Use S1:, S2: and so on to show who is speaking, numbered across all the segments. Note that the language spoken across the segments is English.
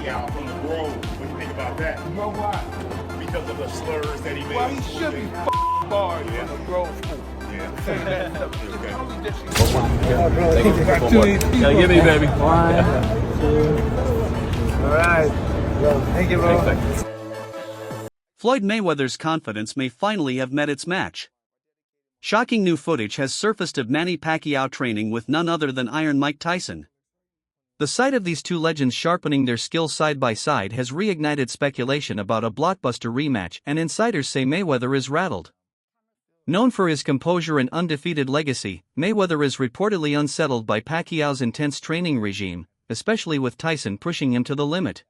S1: Pacquiao from the Grove. What do you think about that?
S2: You know why?
S1: Because of the slurs that he made.
S2: Well, he should be barred in the Grove School.
S1: Yeah.
S3: Gotta give me, baby.
S4: One, two. All right. Thank you, bro.
S3: Thanks.
S5: Floyd Mayweather's confidence may finally have met its match. Shocking new footage has surfaced of Manny Pacquiao training with none other than Iron Mike Tyson. The sight of these two legends sharpening their skills side by side has reignited speculation about a blockbuster rematch, and insiders say Mayweather is rattled. Known for his composure and undefeated legacy, Mayweather is reportedly unsettled by Pacquiao's intense training regime, especially with Tyson pushing him to the limit.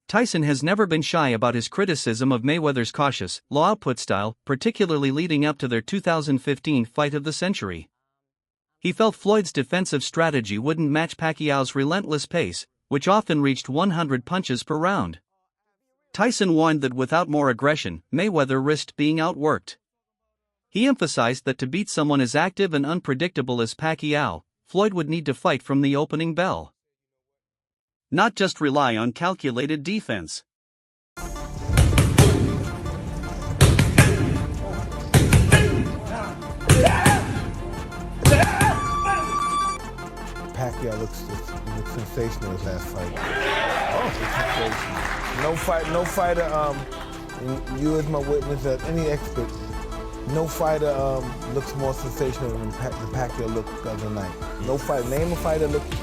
S5: Tyson has never been shy about his criticism of Mayweather's cautious, low-output style, particularly leading up to their 2015 fight of the century. He felt Floyd's defensive strategy wouldn't match Pacquiao's relentless pace, which often reached 100 punches per round. Tyson warned that without more aggression, Mayweather risked being outworked. He emphasized that to beat someone as active and unpredictable as Pacquiao, Floyd would need to fight from the opening bell, not just rely on calculated defense.
S2: Pacquiao looks sensational his last fight. Oh, sensational. No fighter, you as my witness, any expert, no fighter looks more sensational than Pacquiao looked the other night. No fighter, name a fighter looked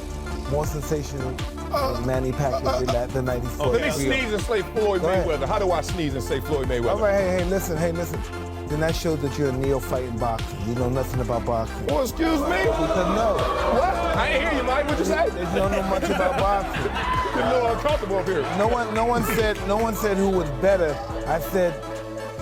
S2: more sensational than Manny Pacquiao the night he fought.
S1: Let me sneeze and say Floyd Mayweather. How do I sneeze and say Floyd Mayweather?
S2: All right, hey, listen. Then that shows that you're a neophyte in boxing. You know nothing about boxing.
S1: Well, excuse me?
S2: Because no.
S1: What? I didn't hear you, Mike. What'd you say?
S2: You don't know much about boxing.
S1: You're a little uncomfortable up here.
S2: No one said who was better. I said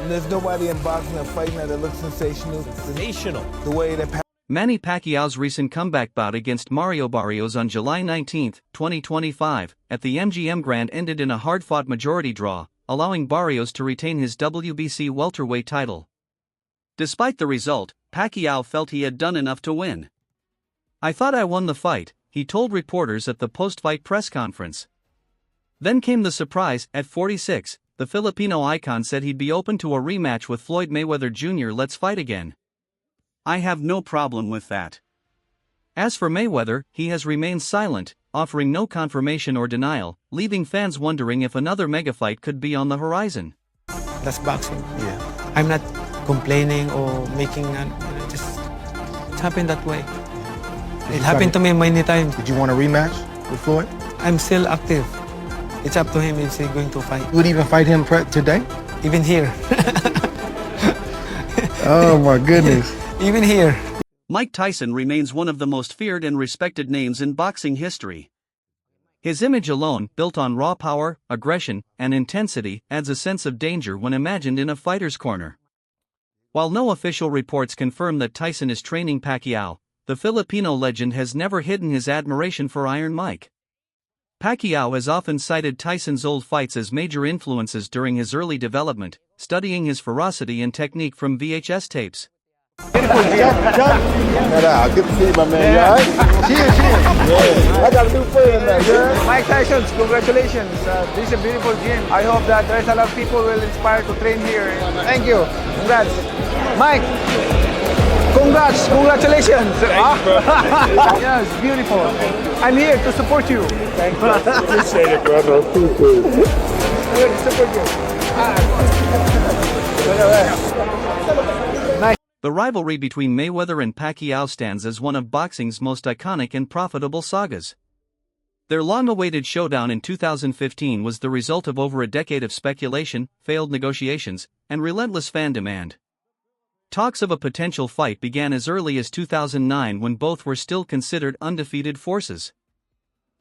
S2: there's nobody in boxing that fighting that looks sensational.
S3: Sensational.
S2: The way that
S5: Manny Pacquiao's recent comeback bout against Mario Barrios on July 19, 2025, at the MGM Grand ended in a hard-fought majority draw, allowing Barrios to retain his WBC welterweight title. Despite the result, Pacquiao felt he had done enough to win. "I thought I won the fight," he told reporters at the post-fight press conference. Then came the surprise. At 46, the Filipino icon said he'd be open to a rematch with Floyd Mayweather Jr. "Let's fight again. I have no problem with that." As for Mayweather, he has remained silent, offering no confirmation or denial, leaving fans wondering if another megafight could be on the horizon.
S4: That's boxing. Yeah. I'm not complaining or making just it happened that way. It happened to me many times.
S6: Did you want a rematch with Floyd?
S4: I'm still active. It's up to him if he's going to fight.
S6: You would even fight him today?
S4: Even here.
S6: Oh my goodness.
S4: Even here.
S5: Mike Tyson remains one of the most feared and respected names in boxing history. His image alone, built on raw power, aggression, and intensity, adds a sense of danger when imagined in a fighter's corner. While no official reports confirm that Tyson is training Pacquiao, the Filipino legend has never hidden his admiration for Iron Mike. Pacquiao has often cited Tyson's old fights as major influences during his early development, studying his ferocity and technique from VHS tapes.
S6: Beautiful, good to see you, my man. You all right? Cheers. Yeah. I got a new friend in there,
S7: Mike Tyson, congratulations. This is a beautiful gym. I hope that there's a lot of people will inspire to train here. Thank you. Congrats. Mike, congratulations. Yes, beautiful. I'm here to support you.
S6: Thank you. Appreciate it, brother. Appreciate it.
S7: I'm here to support you. Nice.
S5: The rivalry between Mayweather and Pacquiao stands as one of boxing's most iconic and profitable sagas. Their long-awaited showdown in 2015 was the result of over a decade of speculation, failed negotiations, and relentless fan demand. Talks of a potential fight began as early as 2009 when both were still considered undefeated forces.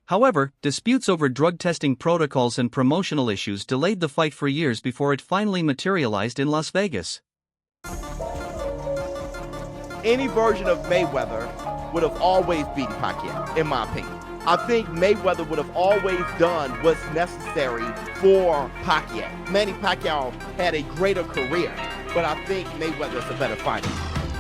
S5: However, disputes over drug testing protocols and promotional issues delayed the fight for years before it finally materialized in Las Vegas.
S8: Any version of Mayweather would have always beaten Pacquiao, in my opinion. I think Mayweather would have always done what's necessary for Pacquiao. Manny Pacquiao had a greater career, but I think Mayweather's a better fighter.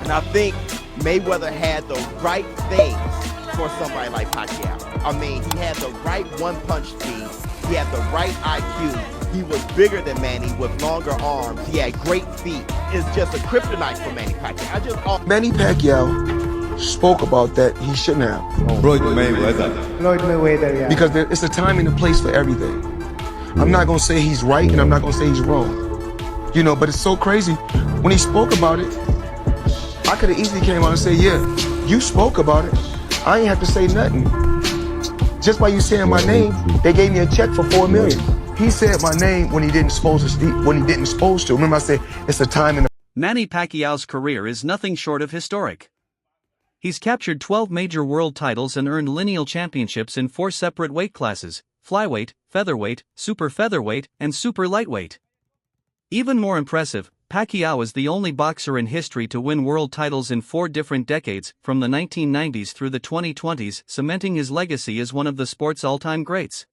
S8: And I think Mayweather had the right things for somebody like Pacquiao. I mean, he had the right one-punch speed, He had the right IQ. He was bigger than Manny with longer arms. He had great feet. It's just a kryptonite for Manny Pacquiao.
S6: Manny Pacquiao spoke about that he shouldn't have.
S9: Floyd Mayweather.
S7: Floyd Mayweather, yeah.
S6: Because it's a time and a place for everything. I'm not gonna say he's right and I'm not gonna say he's wrong. You know, but it's so crazy. When he spoke about it, I could have easily came out and said, yeah, you spoke about it. I ain't have to say nothing. Just by you saying my name, they gave me a check for $4 million. He said my name when he didn't supposed to. Remember I said it's a time and a
S5: Manny Pacquiao's career is nothing short of historic. He's captured 12 major world titles and earned lineal championships in 4 separate weight classes: flyweight, featherweight, super featherweight, and super lightweight. Even more impressive, Pacquiao is the only boxer in history to win world titles in 4 different decades, from the 1990s through the 2020s, cementing his legacy as one of the sport's all-time greats.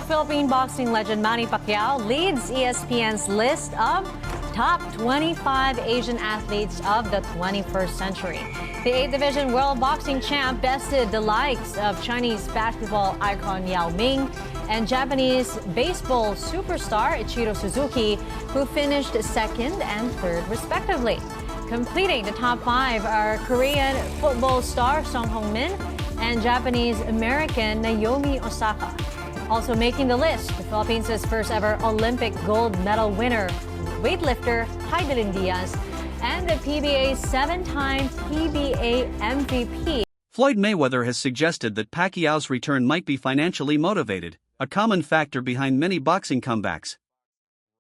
S10: Philippine boxing legend Manny Pacquiao leads ESPN's list of top 25 Asian athletes of the 21st century. The 8th Division World Boxing Champ bested the likes of Chinese basketball icon Yao Ming and Japanese baseball superstar Ichiro Suzuki, who finished 2nd and 3rd respectively. Completing the top 5 are Korean football star Song Hong-min and Japanese-American Naomi Osaka. Also making the list, the Philippines' first ever Olympic gold medal winner, weightlifter Heidelin Diaz, and the PBA's 7-time PBA MVP.
S5: Floyd Mayweather has suggested that Pacquiao's return might be financially motivated, a common factor behind many boxing comebacks.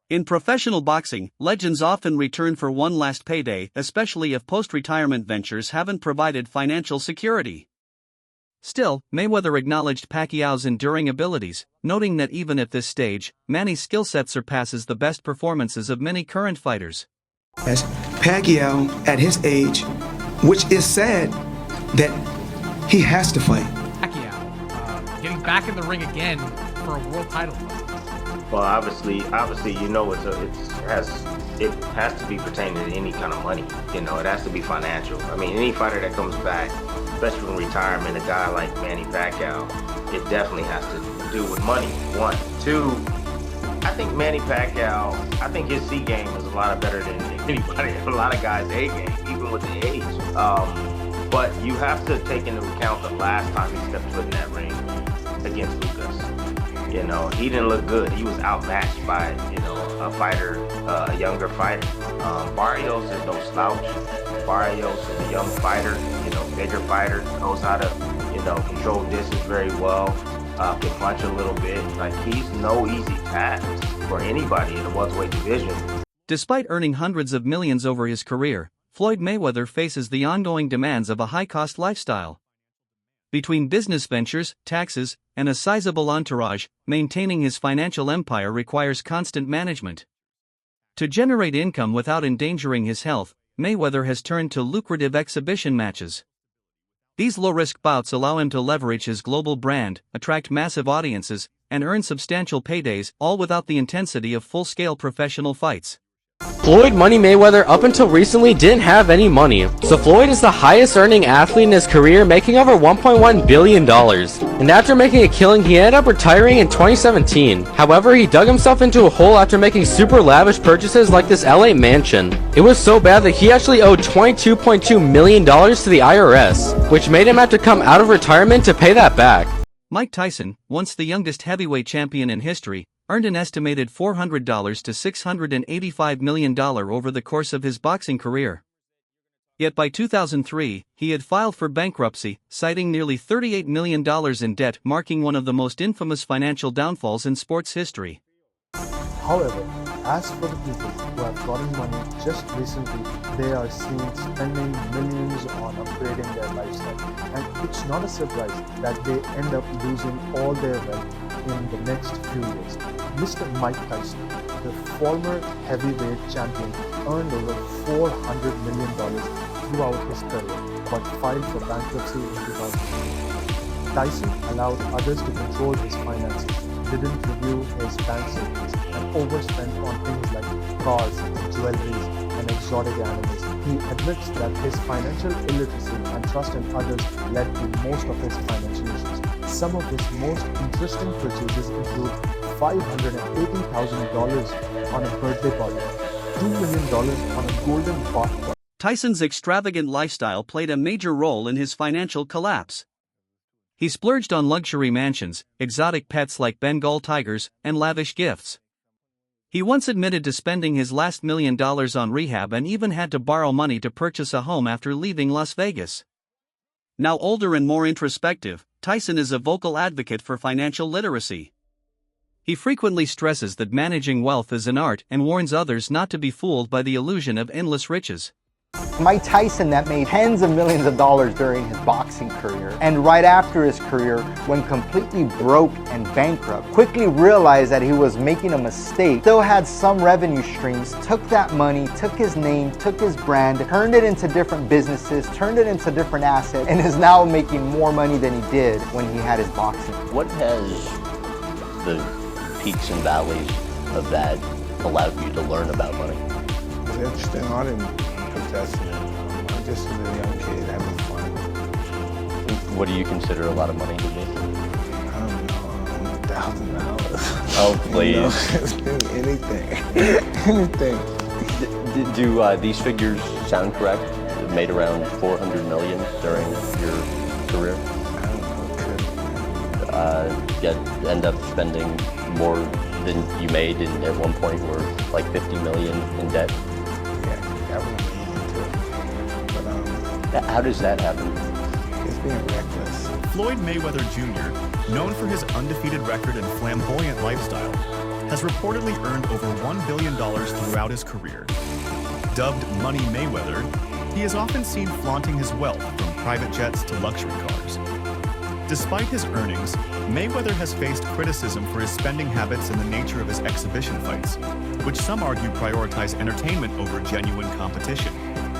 S5: In professional boxing, legends often return for one last payday, especially if post-retirement ventures haven't provided financial security. Still, Mayweather acknowledged Pacquiao's enduring abilities, noting that even at this stage, Manny's skill set surpasses the best performances of many current fighters.
S11: As Pacquiao, at his age, which is sad that he has to fight.
S12: Pacquiao getting back in the ring again for a world title.
S13: Well, obviously, you know, it has to be pertaining to any kind of money. You know, it has to be financial. I mean, any fighter that comes back, especially from retirement, a guy like Manny Pacquiao, it definitely has to do with money. 1, 2. I think Manny Pacquiao, I think his C game is a lot better than anybody, a lot of guys' A game, even with the age. But you have to take into account the last time he stepped foot in that ring against Lucas. You know, he didn't look good. He was outmatched by, you know, a fighter, a younger fighter. Barrios is no slouch. Barrios is a young fighter, you know, bigger fighter, knows how to, you know, control distance very well, can punch a little bit. Like, he's no easy task for anybody in the welterweight division.
S5: Despite earning hundreds of millions over his career, Floyd Mayweather faces the ongoing demands of a high-cost lifestyle. Between business ventures, taxes, and a sizable entourage, maintaining his financial empire requires constant management. To generate income without endangering his health, Mayweather has turned to lucrative exhibition matches. These low-risk bouts allow him to leverage his global brand, attract massive audiences, and earn substantial paydays, all without the intensity of full-scale professional fights.
S3: Floyd Money Mayweather up until recently didn't have any money, so Floyd is the highest earning athlete in his career, making over $1.1 billion. And after making a killing, he ended up retiring in 2017. However, he dug himself into a hole after making super lavish purchases like this LA mansion. It was so bad that he actually owed $22.2 million to the IRS, which made him have to come out of retirement to pay that back.
S5: Mike Tyson, once the youngest heavyweight champion in history, earned an estimated $400 to $685 million over the course of his boxing career. Yet by 2003, he had filed for bankruptcy, citing nearly $38 million in debt, marking one of the most infamous financial downfalls in sports history.
S14: However, as for the people who have gotten money just recently, they are seen spending millions on upgrading their lifestyle. And it's not a surprise that they end up losing all their wealth in the next few years. Mr. Mike Tyson, the former heavyweight champion, earned over $400 million throughout his career, but filed for bankruptcy in 2008. Tyson allowed others to control his finances, didn't review his bank statements, and overspent on things like cars, jewelry, and exotic animals. He admits that his financial illiteracy and trust in others led to most of his financial issues. Some of his most interesting purchases include $580,000 on a birthday party, $2 million on a golden bathtub.
S5: Tyson's extravagant lifestyle played a major role in his financial collapse. He splurged on luxury mansions, exotic pets like Bengal tigers, and lavish gifts. He once admitted to spending his last $1 million on rehab and even had to borrow money to purchase a home after leaving Las Vegas. Now older and more introspective, Tyson is a vocal advocate for financial literacy. He frequently stresses that managing wealth is an art and warns others not to be fooled by the illusion of endless riches.
S9: Mike Tyson, that made tens of millions of dollars during his boxing career, and right after his career, when completely broke and bankrupt, quickly realized that he was making a mistake, still had some revenue streams, took that money, took his name, took his brand, turned it into different businesses, turned it into different assets, and is now making more money than he did when he had his boxing.
S15: What has the peaks and valleys of that allowed you to learn about money?
S2: It's interesting. I didn't possess it. I'm just a little young kid having fun.
S15: What do you consider a lot of money to be?
S2: I don't know, $1,000.
S15: Oh, please.
S2: Anything. Anything.
S15: Do these figures sound correct? It made around $400 million during your career? End up spending more than you made, and at one point were like $50 million in debt.
S2: Yeah, that would be easy too.
S15: How does that happen?
S2: It's being reckless.
S16: Floyd Mayweather Jr., known for his undefeated record and flamboyant lifestyle, has reportedly earned over $1 billion throughout his career. Dubbed Money Mayweather, he is often seen flaunting his wealth from private jets to luxury cars. Despite his earnings, Mayweather has faced criticism for his spending habits and the nature of his exhibition fights, which some argue prioritize entertainment over genuine competition.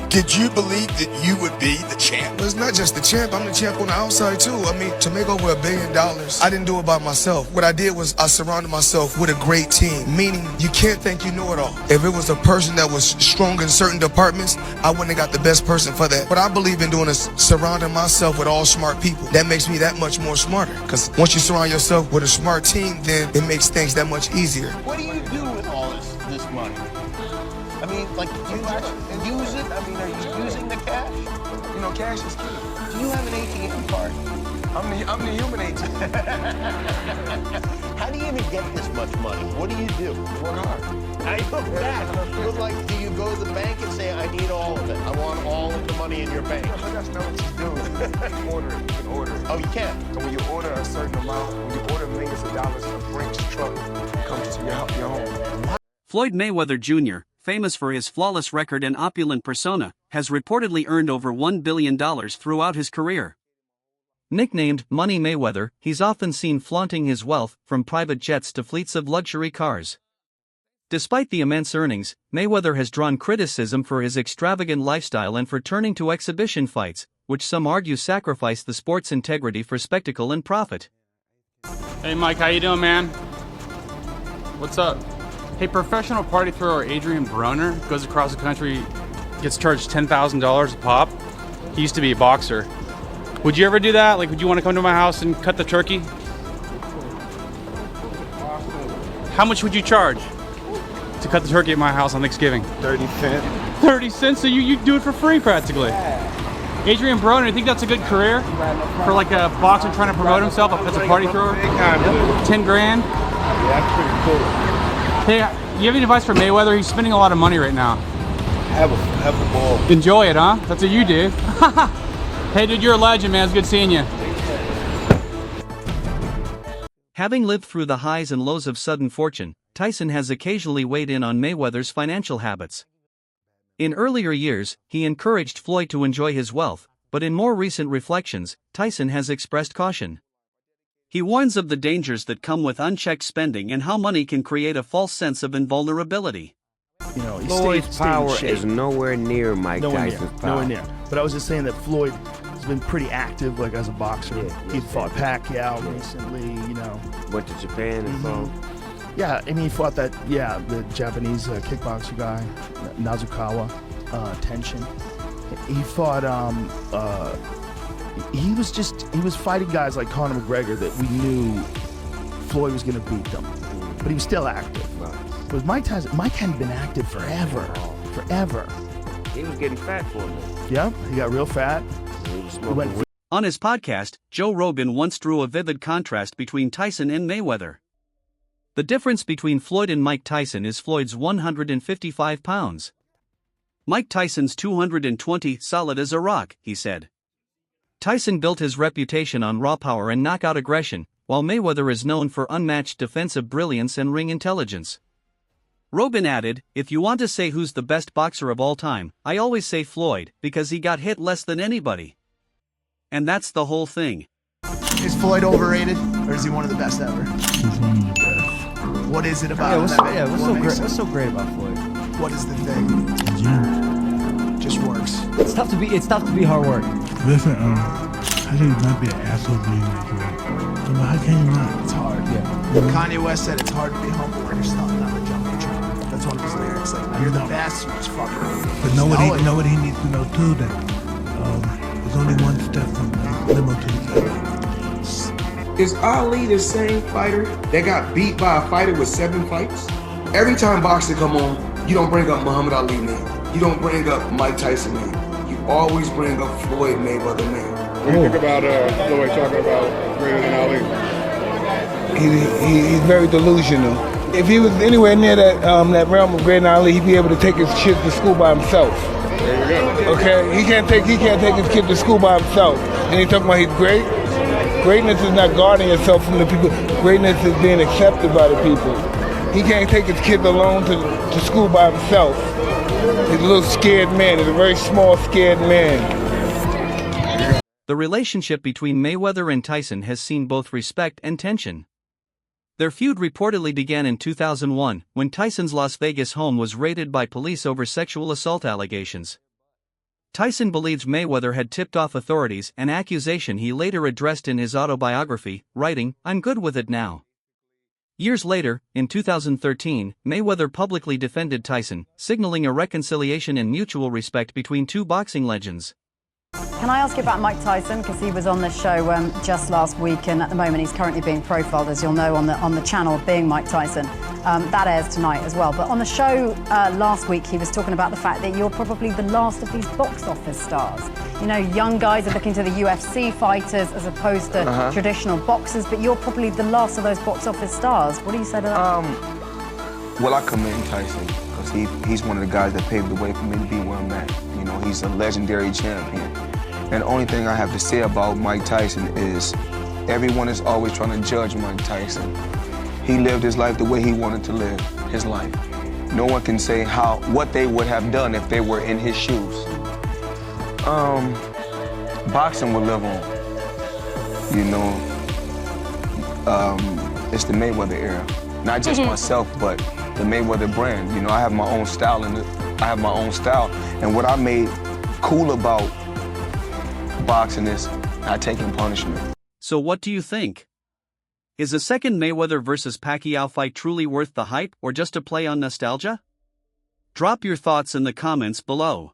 S6: Did you believe that you would be the champ? Well, it's not just the champ, I'm the champ on the outside too. I mean, to make over $1 billion, I didn't do it by myself. What I did was I surrounded myself with a great team, meaning you can't think you know it all. If it was a person that was strong in certain departments, I wouldn't have got the best person for that. What I believe in doing is surrounding myself with all smart people. That makes me that much more smarter, because once you surround yourself with a smart team, then it makes things that much easier.
S17: What do you do with all this money? I mean, like, do you actually use it? I mean, are you using the cash?
S6: You know, cash is key.
S17: Do you have an ATM card?
S6: I'm the human ATM.
S17: How do you even get this much money? What do you do?
S6: Work hard.
S17: I know that. But like, do you go to the bank and say, I need all of it? I want all of the money in your bank.
S6: No, that's not what you do. You can order it. You can order it.
S17: Oh, you can?
S6: And when you order a certain amount, when you order millions of dollars, a Brinks truck comes to your home.
S5: Floyd Mayweather Jr., famous for his flawless record and opulent persona, has reportedly earned over $1 billion throughout his career. Nicknamed Money Mayweather, he's often seen flaunting his wealth, from private jets to fleets of luxury cars. Despite the immense earnings, Mayweather has drawn criticism for his extravagant lifestyle and for turning to exhibition fights, which some argue sacrifice the sport's integrity for spectacle and profit.
S18: Hey Mike, how you doing, man? What's up? Hey, professional party thrower Adrian Broner goes across the country, gets charged $10,000 a pop. He used to be a boxer. Would you ever do that? Like, would you want to come to my house and cut the turkey? How much would you charge to cut the turkey at my house on Thanksgiving?
S2: 30 cents.
S18: 30 cents? So you do it for free practically. Adrian Broner, you think that's a good career for like a boxer trying to promote himself as a party thrower? 10 grand?
S2: Yeah, that's pretty cool.
S18: Hey, you have any advice for Mayweather? He's spending a lot of money right now.
S2: Have a ball.
S18: Enjoy it, huh? That's what you do. Hey, dude, you're a legend, man. It's good seeing you.
S5: Having lived through the highs and lows of sudden fortune, Tyson has occasionally weighed in on Mayweather's financial habits. In earlier years, he encouraged Floyd to enjoy his wealth, but in more recent reflections, Tyson has expressed caution. He warns of the dangers that come with unchecked spending and how money can create a false sense of invulnerability.
S19: You know,
S20: Floyd's power is nowhere near Mike Tyson's power.
S19: Nowhere near. But I was just saying that Floyd has been pretty active, like as a boxer. He fought Pacquiao recently. You know,
S20: went to Japan and fought.
S19: Yeah, and he fought the Japanese kickboxer guy, Nazukawa Tenshin. He fought he was fighting guys like Conor McGregor that we knew Floyd was going to beat them, but he was still active. But with Mike Tyson, Mike hadn't been active forever.
S20: He was getting fat for a minute.
S19: Yep, he got real fat.
S5: On his podcast, Joe Rogan once drew a vivid contrast between Tyson and Mayweather. The difference between Floyd and Mike Tyson is Floyd's 155 pounds. Mike Tyson's 220, solid as a rock, he said. Tyson built his reputation on raw power and knockout aggression, while Mayweather is known for unmatched defensive brilliance and ring intelligence. Rogan added, "If you want to say who's the best boxer of all time, I always say Floyd, because he got hit less than anybody." And that's the whole thing.
S17: Is Floyd overrated, or is he one of the best ever?
S14: He's one of the best.
S17: What is it about him?
S14: What's so great about Floyd?
S17: What is the thing? Just works.
S14: It's tough to be hard work.
S21: Listen, how can you not be an asshole being like that? How can you not?
S17: It's hard.
S14: Yeah.
S17: Kanye West said it's hard to be humble when you're stomping on the jumbotron. That's one of his lyrics. Like, you're the best, you just fucking.
S21: But know what he needs to know too. That there's only one step from limo to the top.
S11: Is Ali the same fighter that got beat by a fighter with 7 fights? Every time boxing come on, you don't bring up Muhammad Ali name. You don't bring up Mike Tyson name. You always bring up Floyd Mayweather name.
S1: What do you think about Floyd talking about greater than Ali?
S2: He's very delusional. If he was anywhere near that realm of greater than Ali, he'd be able to take his kid to school by himself.
S1: There you go.
S2: Okay, he can't take his kid to school by himself. And he talking about he's great. Greatness is not guarding yourself from the people. Greatness is being accepted by the people. He can't take his kids alone to school by himself. He's a little scared man. He's a very small, scared man.
S5: The relationship between Mayweather and Tyson has seen both respect and tension. Their feud reportedly began in 2001, when Tyson's Las Vegas home was raided by police over sexual assault allegations. Tyson believes Mayweather had tipped off authorities, an accusation he later addressed in his autobiography, writing, "I'm good with it now." Years later, in 2013, Mayweather publicly defended Tyson, signaling a reconciliation and mutual respect between two boxing legends.
S22: Can I ask you about Mike Tyson, because he was on the show just last week, and at the moment he's currently being profiled, as you'll know, on the channel of Being Mike Tyson. That airs tonight as well. But on the show last week, he was talking about the fact that you're probably the last of these box office stars. You know, young guys are looking to the UFC fighters as opposed to traditional boxers, but you're probably the last of those box office stars. What do you say to that?
S6: Well, I commend Tyson, because he's one of the guys that paved the way for me to be where I'm at. You know, he's a legendary champion. And the only thing I have to say about Mike Tyson is everyone is always trying to judge Mike Tyson. He lived his life the way he wanted to live his life. No one can say what they would have done if they were in his shoes. Boxing will live on. You know, it's the Mayweather era. Not just myself, but the Mayweather brand. You know, I have my own style, and what I made cool about boxing is not taking punishment.
S5: So what do you think? Is a second Mayweather versus Pacquiao fight truly worth the hype, or just a play on nostalgia? Drop your thoughts in the comments below.